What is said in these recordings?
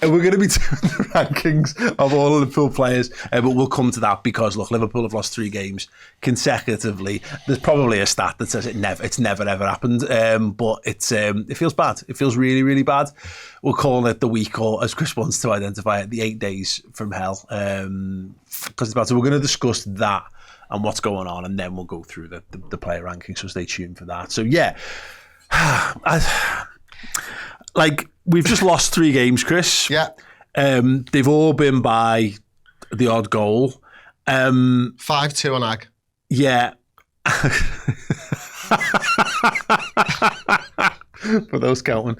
We're going to be doing the rankings of all of Liverpool players, but we'll come to that because, look, Liverpool have lost 3 games consecutively. There's probably a stat that says it's never ever happened, but it feels bad. It feels really, really bad. We're calling it the week, or as Chris wants to identify it, the 8 days from hell. Because it's bad. So we're going to discuss that and what's going on, and then we'll go through the player rankings. So stay tuned for that. So yeah, we've just lost 3 games, Chris. Yeah. They've all been by the odd goal. 5-2 on Ag. Yeah. For those counting.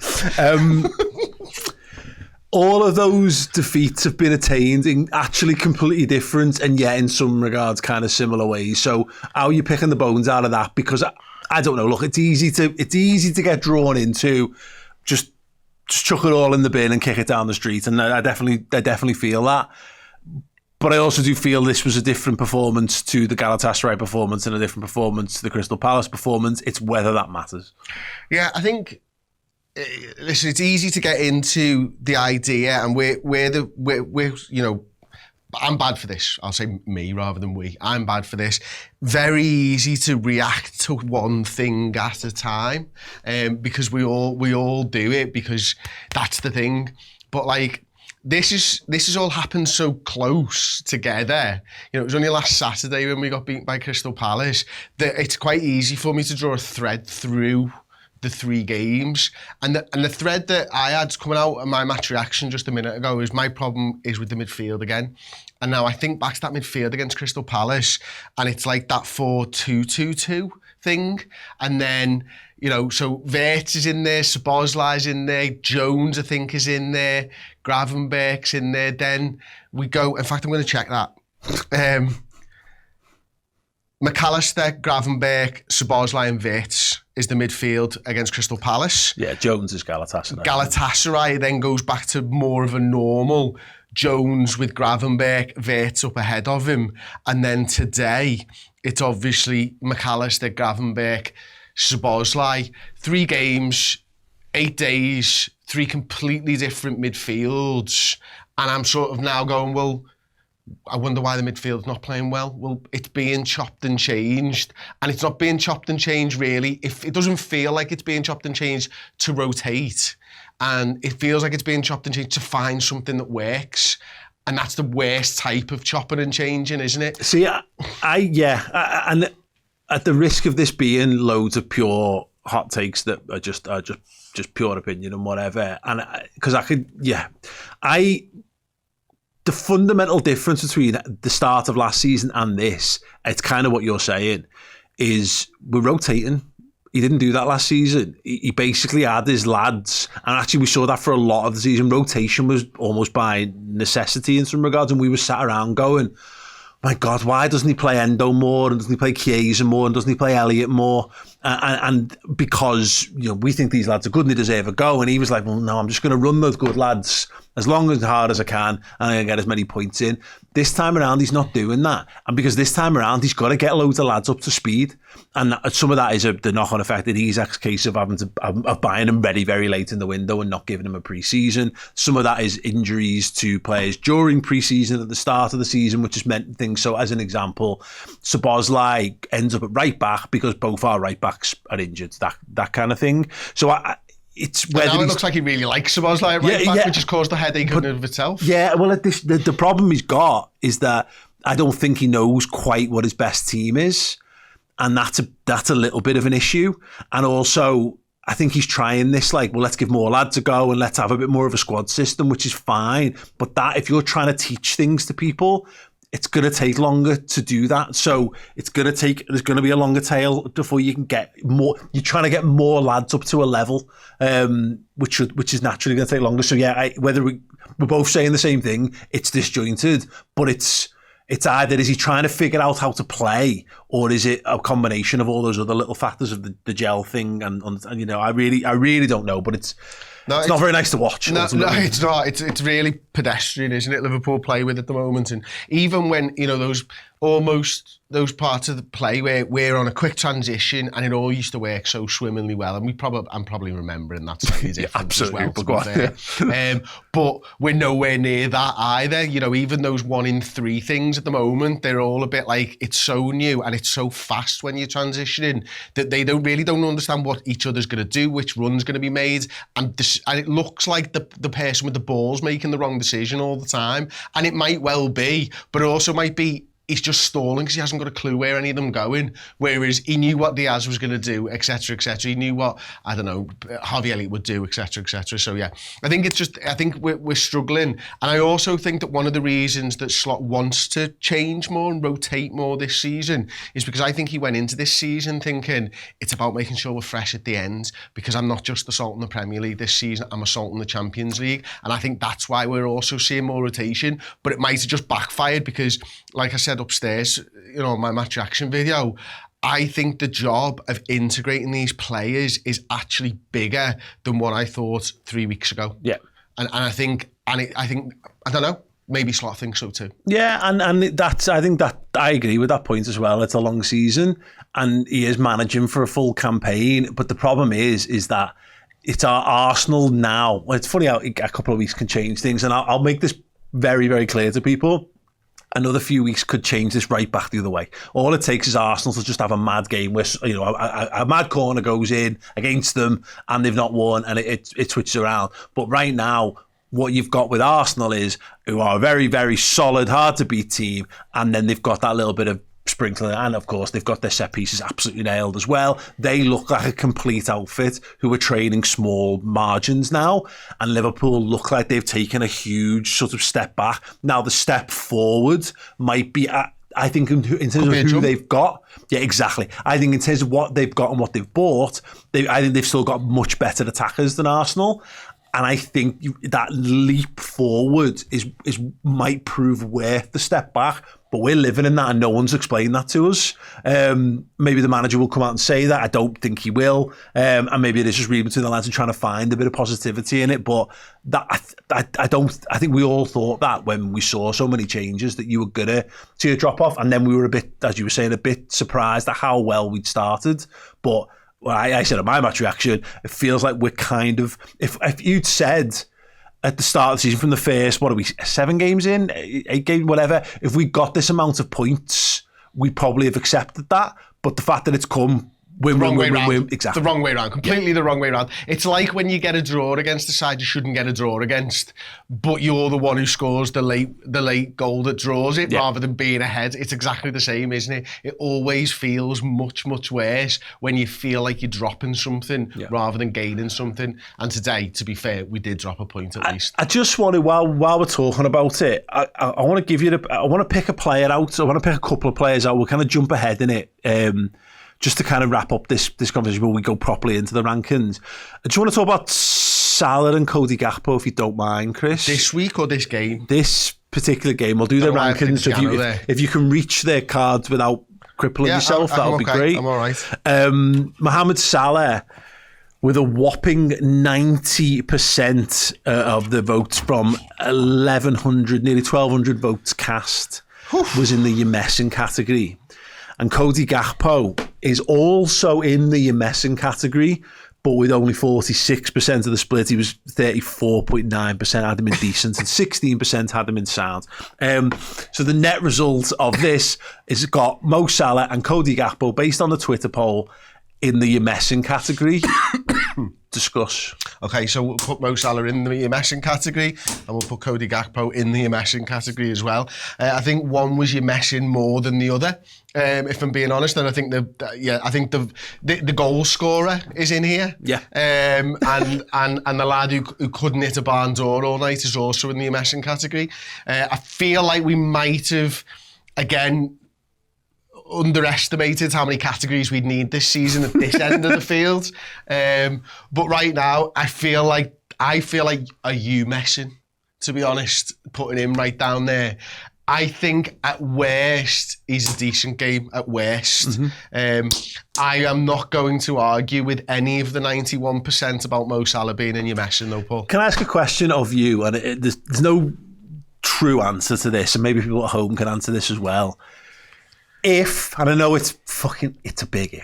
All of those defeats have been attained in actually completely different and yet in some regards kind of similar ways. So how are you picking the bones out of that? Because I don't know. Look, it's easy to get drawn into just chuck it all in the bin and kick it down the street, and I definitely feel that. But I also do feel this was a different performance to the Galatasaray performance and a different performance to the Crystal Palace performance. It's whether that matters. Yeah, I think. Listen, it's easy to get into the idea, and we're you know, I'm bad for this. I'll say me rather than we. I'm bad for this. Very easy to react to one thing at a time, because we all do it because that's the thing. But like this has all happened so close together. You know, it was only last Saturday when we got beaten by Crystal Palace that it's quite easy for me to draw a thread through the 3 games, and the thread that I had coming out of my match reaction just a minute ago is my problem is with the midfield again. And now I think back to that midfield against Crystal Palace, and it's like that 4-2-2-2 thing. And then, you know, so Wirtz is in there, Szoboszlai's in there, Jones I think is in there, Gravenberch's in there. Then we go, in fact I'm going to check that. McAllister, Gravenberch, Szoboszlai and Wirtz is the midfield against Crystal Palace. Yeah, Jones is Galatasaray. Galatasaray then goes back to more of a normal Jones with Gravenberch, Wirtz up ahead of him. And then today, it's obviously McAllister, Gravenberch, Szoboszlai. 3 games, 8 days, 3 completely different midfields. And I'm sort of now going, well, I wonder why the midfield's not playing well. Well, it's being chopped and changed. And it's not being chopped and changed, really. If it doesn't feel like it's being chopped and changed to rotate. And it feels like it's being chopped and changed to find something that works. And that's the worst type of chopping and changing, isn't it? See, and at the risk of this being loads of pure hot takes that are just pure opinion and whatever, and because the fundamental difference between the start of last season and this, it's kind of what you're saying, is we're rotating. He didn't do that last season. He basically had his lads, and actually we saw that for a lot of the season. Rotation was almost by necessity in some regards, and we were sat around going, my God, why doesn't he play Endo more, and doesn't he play Chiesa more, and doesn't he play Elliott more? And because, you know, we think these lads are good and they deserve a go. And he was like, well, no, I'm just going to run those good lads as long as hard as I can, and I'm going to get as many points in. This time around, he's not doing that. And because this time around, he's got to get loads of lads up to speed. And some of that is the knock-on effect in Isak's case of buying them ready very late in the window and not giving them a pre-season. Some of that is injuries to players during pre-season at the start of the season, which has meant things. So as an example, Szoboszlai ends up at right back because both our right backs are injured, that kind of thing. So it's whether now it looks like he really likes Szoboszlai at right back, which has caused a headache in of itself. Yeah, well, the problem he's got is that I don't think he knows quite what his best team is, and that's a little bit of an issue. And also, I think he's trying this like, well, let's give more lads a go and let's have a bit more of a squad system, which is fine. But that if you're trying to teach things to people, it's going to take longer to do that. So there's going to be a longer tail before you can get more. You're trying to get more lads up to a level, which is naturally going to take longer. So yeah, whether we're both saying the same thing, it's disjointed, but it's either is he trying to figure out how to play, or is it a combination of all those other little factors of the gel thing? And you know, I really don't know, but it's not very nice to watch. No, it's not. It's really pedestrian, isn't it? Liverpool play with at the moment, and even when, you know, those almost those parts of the play where we're on a quick transition and it all used to work so swimmingly well. And I'm probably remembering that slightly different as well. But we're nowhere near that either. You know, even those 1 in 3 things at the moment, they're all a bit like, it's so new and it's so fast when you're transitioning that they don't understand what each other's going to do, which run's going to be made. And it looks like the person with the ball's making the wrong decision all the time. And it might well be, but it also might be he's just stalling because he hasn't got a clue where any of them going. Whereas he knew what Diaz was going to do, etc., etc. He knew what, I don't know, Harvey Elliott would do, etc., etc. So yeah, I think we're struggling. And I also think that one of the reasons that Slot wants to change more and rotate more this season is because I think he went into this season thinking it's about making sure we're fresh at the end, because I'm not just assaulting the Premier League this season, I'm assaulting the Champions League. And I think that's why we're also seeing more rotation. But it might have just backfired because, like I said upstairs, you know, my match reaction video, I think the job of integrating these players is actually bigger than what I thought 3 weeks ago. Yeah. And I think, I don't know, maybe Slot thinks so too. Yeah, and that's, I think that I agree with that point as well. It's a long season and he is managing for a full campaign. But the problem is that it's our Arsenal now. Well, it's funny how a couple of weeks can change things. And I'll make this very, very clear to people. Another few weeks could change this right back the other way. All it takes is Arsenal to just have a mad game where, you know, a mad corner goes in against them and they've not won and it switches around. But right now, what you've got with Arsenal is who are a very, very solid, hard to beat team, and then they've got that little bit of sprinkling, and of course they've got their set pieces absolutely nailed as well. They look like a complete outfit who are trading small margins now, and Liverpool look like they've taken a huge sort of step back. Now the step forward might be I think in terms of who they've got. Yeah, exactly. I think in terms of what they've got and what they've bought, I think they've still got much better attackers than Arsenal. And I think that leap forward might prove worth the step back, but we're living in that and no one's explained that to us. Maybe the manager will come out and say that. I don't think he will. And maybe it is just reading between the lines and trying to find a bit of positivity in it. But that I think we all thought that when we saw so many changes that you were going to see a drop off. And then we were a bit, as you were saying, a bit surprised at how well we'd started. But well, I said at my match reaction, it feels like we're kind of, if you'd said at the start of the season from the first, what are we, 7 games in, 8 games, whatever, if we got this amount of points, we probably have accepted that. But the fact that it's come win, exactly. The wrong way around, completely the wrong way around. It's like when you get a draw against a side you shouldn't get a draw against, but you're the one who scores the late goal that draws it rather than being ahead. It's exactly the same, isn't it? It always feels much, much worse when you feel like you're dropping something rather than gaining something. And today, to be fair, we did drop a point at least. I just want to, while we're talking about it, I want to give you, I want to pick a player out. I want to pick a couple of players out. We'll kind of jump ahead in it. Just to kind of wrap up this conversation when we go properly into the rankings. I just want to talk about Salah and Cody Gakpo, if you don't mind, Chris. This week or this game? This particular game. We'll do the rankings. So if you can reach their cards without crippling yourself, that would be great. I'm all right. Mohamed Salah with a whopping 90% of the votes from 1,100, nearly 1,200 votes cast was in the you're messing category. And Cody Gakpo is also in the you're messing category, but with only 46% of the split. He was 34.9% had him in decent and 16% had him in sound. So the net result of this is it got Mo Salah and Cody Gakpo, based on the Twitter poll, in the you're messing category. Discuss. Okay, so we'll put Mo Salah in the you're messing category and we'll put Cody Gakpo in the you're messing category as well. I think one was you're messing more than the other, if I'm being honest. And I think the goal scorer is in here. Yeah. And the lad who couldn't hit a barn door all night is also in the you're messing category. I feel like we might have, again, underestimated how many categories we'd need this season at this end of the field. But right now, I feel like are you messing, to be honest, putting him right down there. I think at worst, he's a decent game at worst. Mm-hmm. I am not going to argue with any of the 91% about Mo Salah being in your messing though, Paul. Can I ask a question of you? And there's no true answer to this, and maybe people at home can answer this as well. If, and I know it's a big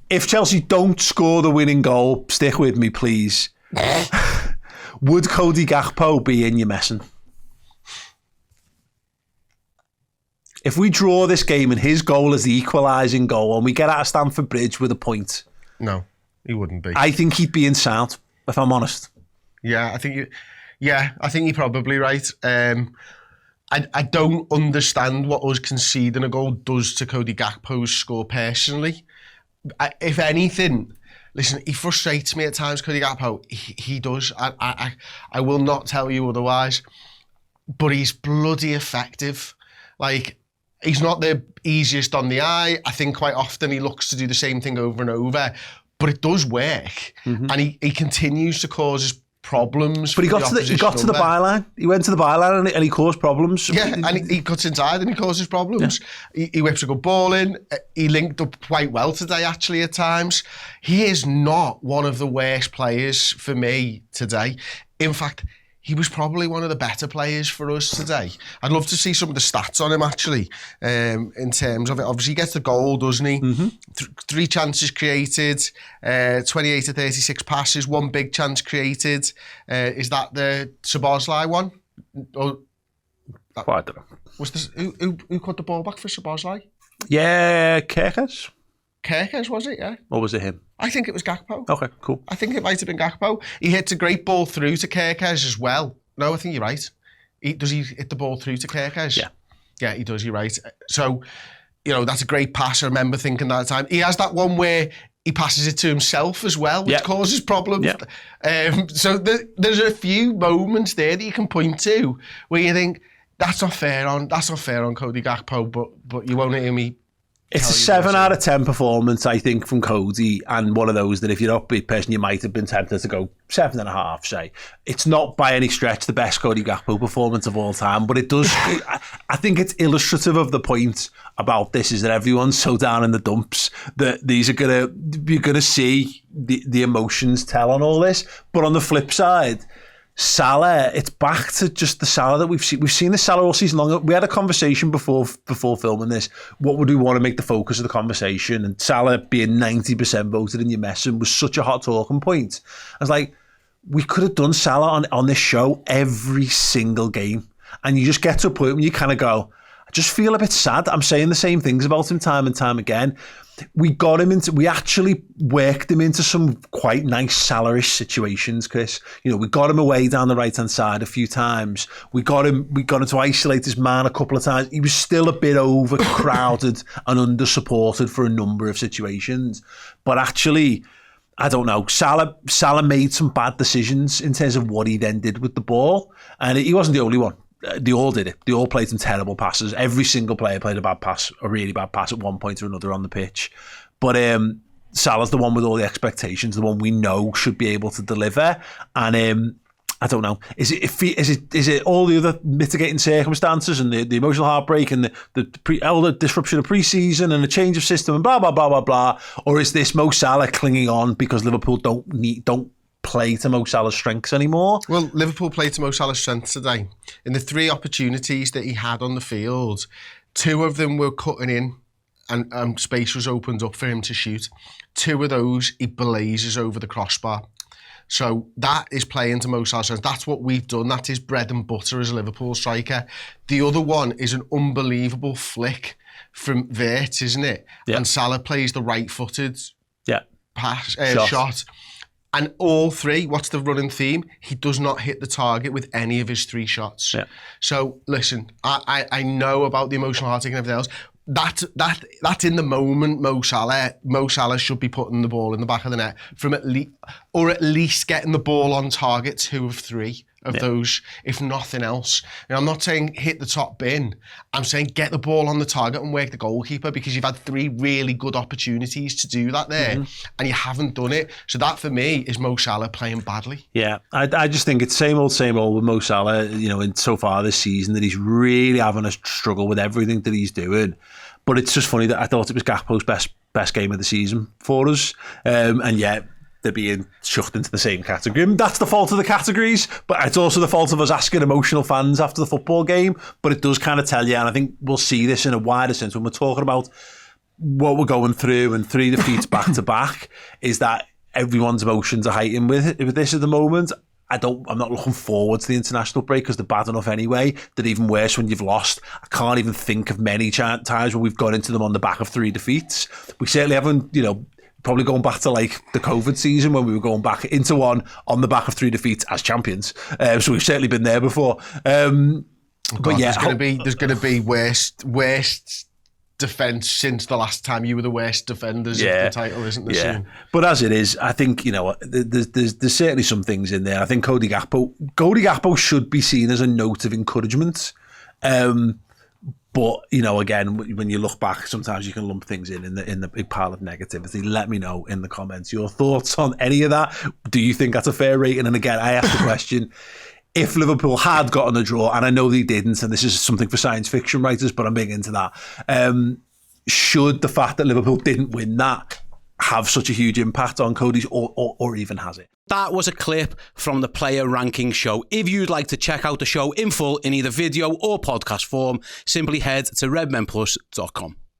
if Chelsea don't score the winning goal, stick with me, please. Would Cody Gakpo be in your messing? If we draw this game and his goal is the equalising goal and we get out of Stamford Bridge with a point... No, he wouldn't be. I think he'd be in sound, if I'm honest. Yeah, I think you're probably right. I don't understand what us conceding a goal does to Cody Gakpo's score personally. If anything, listen, he frustrates me at times, Cody Gakpo. He does. I will not tell you otherwise. But he's bloody effective. Like, he's not the easiest on the eye. I think quite often he looks to do the same thing over and over. But it does work. Mm-hmm. And he continues to cause us problems. But he got to the byline. He went to the byline and he caused problems. Yeah, and he cuts inside and he causes problems. Yeah. He whips a good ball in. He linked up quite well today, actually, at times. He is not one of the worst players for me today. In fact, he was probably one of the better players for us today. I'd love to see some of the stats on him, actually, in terms of it. Obviously, he gets the goal, doesn't he? Mm-hmm. 3 chances created, 28 to 36 passes, 1 big chance created. Is that the Szoboszlai one? Or, I don't know. Was this, who cut the ball back for Szoboszlai? Yeah, Kerkez, was it? Yeah. Or was it him? I think it was Gakpo. Okay, cool. I think it might have been Gakpo. He hits a great ball through to Kerkez as well. No, I think you're right. Does he hit the ball through to Kerkez? Yeah. Yeah, he does, you're right. So, that's a great pass. I remember thinking that time. He has that one where he passes it to himself as well, which causes problems. Yep. So there's a few moments there that you can point to where you think, that's not fair on Cody Gakpo, but you won't hear me. It's a 7 out of 10 performance, I think, from Cody, and one of those that if you're an upbeat person, you might have been tempted to go 7.5, say. It's not by any stretch the best Cody Gakpo performance of all time, but it does, I think it's illustrative of the point about this, is that everyone's so down in the dumps that you're going to see the emotions tell on all this. But on the flip side, Salah, it's back to just the Salah that we've seen. We've seen the Salah all season long. We had a conversation before filming this. What would we want to make the focus of the conversation? And Salah being 90% voted in your messing was such a hot talking point. I was like, we could have done Salah on this show every single game. And you just get to a point when you kind of go, I just feel a bit sad. I'm saying the same things about him time and time again. We actually worked him into some quite nice Salah-ish situations, Chris. We got him away down the right-hand side a few times. We got him to isolate his man a couple of times. He was still a bit overcrowded and under-supported for a number of situations. But actually, I don't know, Salah made some bad decisions in terms of what he then did with the ball. And he wasn't the only one. They all did it. They all played some terrible passes. Every single player played a really bad pass at one point or another on the pitch. But Salah's the one with all the expectations, the one we know should be able to deliver. And I don't know, is it all the other mitigating circumstances and the emotional heartbreak and the disruption of pre-season and the change of system and blah blah blah blah blah, or is this Mo Salah clinging on because Liverpool don't play to Mo Salah's strengths anymore? Well, Liverpool played to Mo Salah's strengths today. In the 3 opportunities that he had on the field, 2 of them were cutting in and space was opened up for him to shoot. 2 of those, he blazes over the crossbar. So that is playing to Mo Salah's strengths. That's what we've done. That is bread and butter as a Liverpool striker. The other one is an unbelievable flick from Wirtz, isn't it? Yeah. And Salah plays the right-footed pass, shot. And all 3, what's the running theme? He does not hit the target with any of his 3 shots. Yeah. So, listen, I know about the emotional heartache and everything else. That's in the moment, Mo Salah should be putting the ball in the back of the net from at least getting the ball on target 2 of 3 of those, if nothing else. I'm not saying hit the top bin. I'm saying get the ball on the target and work the goalkeeper, because you've had 3 really good opportunities to do that there, and you haven't done it. So that for me is Mo Salah playing badly. Yeah, I just think it's same old with Mo Salah. In so far this season, that he's really having a struggle with everything that he's doing. But it's just funny that I thought it was Gakpo's best game of the season for us, and yet they're being chucked into the same category. And that's the fault of the categories, but it's also the fault of us asking emotional fans after the football game. But it does kind of tell you, and I think we'll see this in a wider sense when we're talking about what we're going through and 3 defeats back to back, is that everyone's emotions are heightened with this at the moment. I'm not looking forward to the international break because they're bad enough anyway. They're even worse when you've lost. I can't even think of many times when we've gone into them on the back of 3 defeats. We certainly haven't, probably going back to like the COVID season when we were going back into one on the back of 3 defeats as champions. So we've certainly been there before. But yeah, there's going to be worst defence since the last time you were the worst defenders of the title, isn't there? Yeah, but as it is, I think there's certainly some things in there. I think Cody Gakpo should be seen as a note of encouragement. But again, when you look back, sometimes you can lump things in the big pile of negativity. Let me know in the comments your thoughts on any of that. Do you think that's a fair rating? And again, I asked the question: if Liverpool had gotten a draw, and I know they didn't, and this is something for science fiction writers, but I'm big into that, should the fact that Liverpool didn't win that have such a huge impact on Cody's, or even has it? That was a clip from the Player Ranking Show. If you'd like to check out the show in full in either video or podcast form, simply head to redmenplus.com.